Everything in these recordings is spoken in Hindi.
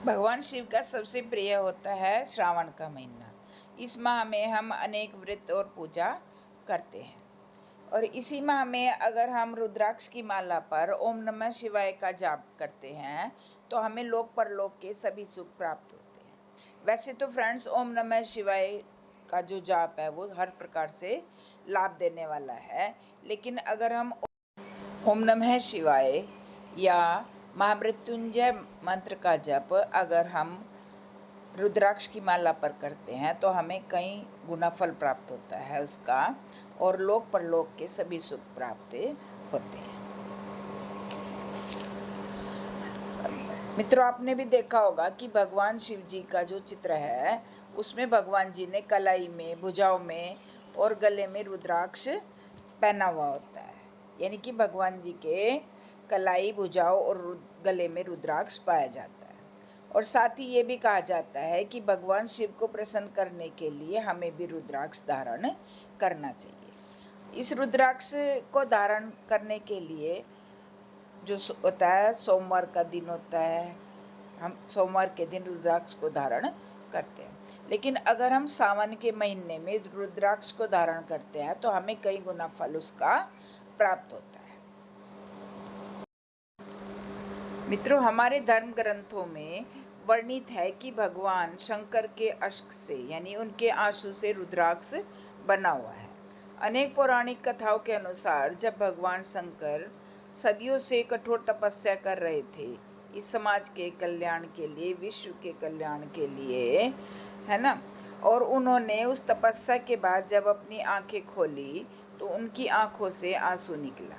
भगवान शिव का सबसे प्रिय होता है श्रावण का महीना। इस माह में हम अनेक व्रत और पूजा करते हैं और इसी माह में अगर हम रुद्राक्ष की माला पर ओम नमः शिवाय का जाप करते हैं तो हमें लोक परलोक के सभी सुख प्राप्त होते हैं। वैसे तो फ्रेंड्स, ओम नमः शिवाय का जो जाप है वो हर प्रकार से लाभ देने वाला है, लेकिन अगर हम ओम नमः शिवाय या महामृत्युंजय मंत्र का जप अगर हम रुद्राक्ष की माला पर करते हैं तो हमें कई गुना फल प्राप्त होता है उसका, और लोक परलोक के सभी सुख प्राप्त होते हैं। मित्रों, आपने भी देखा होगा कि भगवान शिव जी का जो चित्र है उसमें भगवान जी ने कलाई में, भुजाओं में और गले में रुद्राक्ष पहना हुआ होता है, यानी कि भगवान जी के कलाई, भुजाओं और गले में रुद्राक्ष पाया जाता है। और साथ ही ये भी कहा जाता है कि भगवान शिव को प्रसन्न करने के लिए हमें भी रुद्राक्ष धारण करना चाहिए। इस रुद्राक्ष को धारण करने के लिए जो होता है, सोमवार का दिन होता है, हम सोमवार के दिन रुद्राक्ष को धारण करते हैं। लेकिन अगर हम सावन के महीने में रुद्राक्ष को धारण करते हैं तो हमें कई गुना फल उसका प्राप्त होता है। मित्रों, हमारे धर्म ग्रंथों में वर्णित है कि भगवान शंकर के अश्क से यानी उनके आंसू से रुद्राक्ष बना हुआ है। अनेक पौराणिक कथाओं के अनुसार जब भगवान शंकर सदियों से कठोर तपस्या कर रहे थे इस समाज के कल्याण के लिए, विश्व के कल्याण के लिए, है ना, और उन्होंने उस तपस्या के बाद जब अपनी आंखें खोली तो उनकी आंखों से आंसू निकला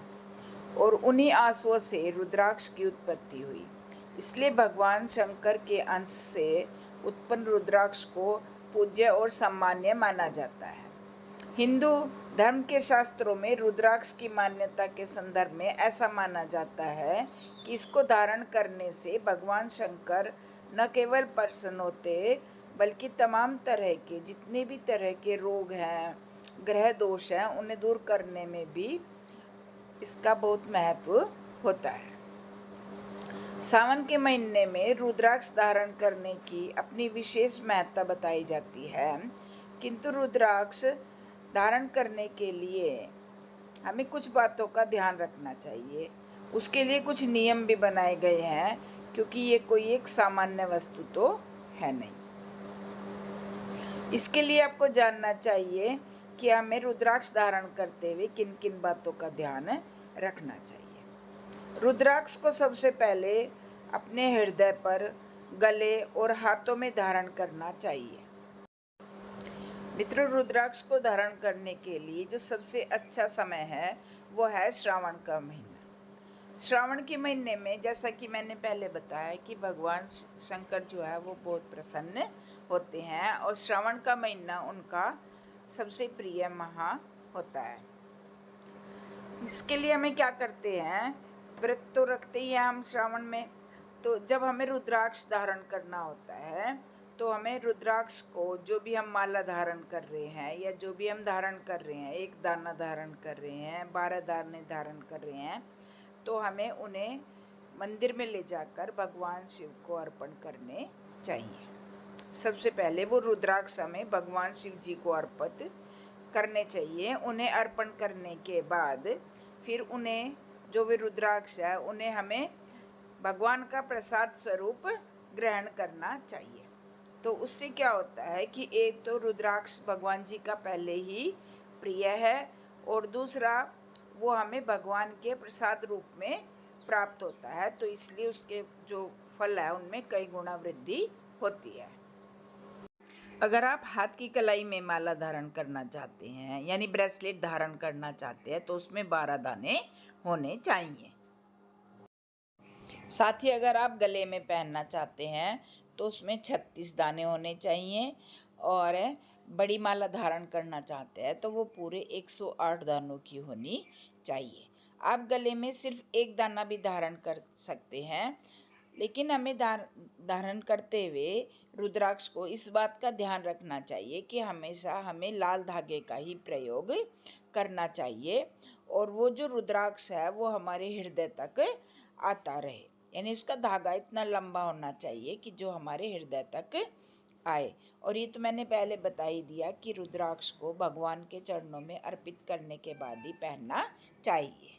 और उन्हीं आंसुओं से रुद्राक्ष की उत्पत्ति हुई। इसलिए भगवान शंकर के अंश से उत्पन्न रुद्राक्ष को पूज्य और सम्मान्य माना जाता है। हिंदू धर्म के शास्त्रों में रुद्राक्ष की मान्यता के संदर्भ में ऐसा माना जाता है कि इसको धारण करने से भगवान शंकर न केवल प्रसन्न होते बल्कि तमाम तरह के जितने भी तरह के रोग हैं, ग्रह दोष हैं, उन्हें दूर करने में भी इसका बहुत महत्व होता है। सावन के महीने में रुद्राक्ष धारण करने की अपनी विशेष महत्ता बताई जाती है, किंतु रुद्राक्ष धारण करने के लिए हमें कुछ बातों का ध्यान रखना चाहिए। उसके लिए कुछ नियम भी बनाए गए हैं, क्योंकि ये कोई एक सामान्य वस्तु तो है नहीं। इसके लिए आपको जानना चाहिए कि हमें रुद्राक्ष धारण करते हुए किन किन बातों का ध्यान रखना चाहिए। रुद्राक्ष को सबसे पहले अपने हृदय पर, गले और हाथों में धारण करना चाहिए। मित्रों, रुद्राक्ष को धारण करने के लिए जो सबसे अच्छा समय है वो है श्रावण का महीना। श्रावण के महीने में, जैसा कि मैंने पहले बताया, कि भगवान शंकर जो है वो बहुत प्रसन्न होते हैं और श्रावण का महीना उनका सबसे प्रिय माह होता है। इसके लिए हमें क्या करते हैं, व्रत तो रखते ही हैं हम श्रावण में, तो जब हमें रुद्राक्ष धारण करना होता है तो हमें रुद्राक्ष को, जो भी हम माला धारण कर रहे हैं या जो भी हम धारण कर रहे हैं, 1 दाना धारण कर रहे हैं, 12 दाने धारण कर रहे हैं, तो हमें उन्हें मंदिर में ले जाकर भगवान शिव को अर्पण करने चाहिए। सबसे पहले वो रुद्राक्ष हमें भगवान शिव जी को अर्पित करने चाहिए। उन्हें अर्पण करने के बाद फिर उन्हें, जो वे रुद्राक्ष है, उन्हें हमें भगवान का प्रसाद स्वरूप ग्रहण करना चाहिए। तो उससे क्या होता है कि एक तो रुद्राक्ष भगवान जी का पहले ही प्रिय है और दूसरा वो हमें भगवान के प्रसाद रूप में प्राप्त होता है, तो इसलिए उसके जो फल है उनमें कई गुना वृद्धि होती है। अगर आप हाथ की कलाई में माला धारण करना चाहते हैं यानी ब्रेसलेट धारण करना चाहते हैं तो उसमें 12 दाने होने चाहिए। साथ ही अगर आप गले में पहनना चाहते हैं तो उसमें 36 दाने होने चाहिए, और बड़ी माला धारण करना चाहते हैं तो वो पूरे 108 दानों की होनी चाहिए। आप गले में सिर्फ 1 दाना भी धारण कर सकते हैं, लेकिन हमें धारण करते हुए रुद्राक्ष को इस बात का ध्यान रखना चाहिए कि हमेशा हमें लाल धागे का ही प्रयोग करना चाहिए और वो जो रुद्राक्ष है वो हमारे हृदय तक आता रहे। यानी उसका धागा इतना लंबा होना चाहिए कि जो हमारे हृदय तक आए। और ये तो मैंने पहले बता ही दिया कि रुद्राक्ष को भगवान के चरणों में अर्पित करने के बाद ही पहनना चाहिए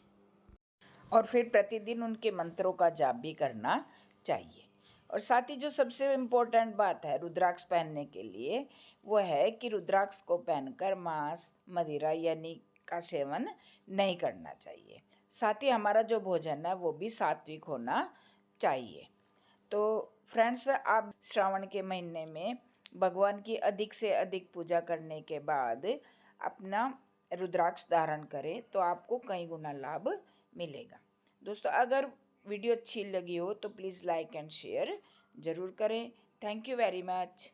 और फिर प्रतिदिन उनके मंत्रों का जाप भी करना चाहिए। और साथ ही जो सबसे इम्पोर्टेंट बात है रुद्राक्ष पहनने के लिए वो है कि रुद्राक्ष को पहनकर मांस मदिरा यानी का सेवन नहीं करना चाहिए। साथ ही हमारा जो भोजन है वो भी सात्विक होना चाहिए। तो फ्रेंड्स, आप श्रावण के महीने में भगवान की अधिक से अधिक पूजा करने के बाद अपना रुद्राक्ष धारण करें तो आपको कई गुना लाभ मिलेगा। दोस्तों, अगर वीडियो अच्छी लगी हो तो प्लीज़ लाइक एंड शेयर ज़रूर करें। Thank you very much.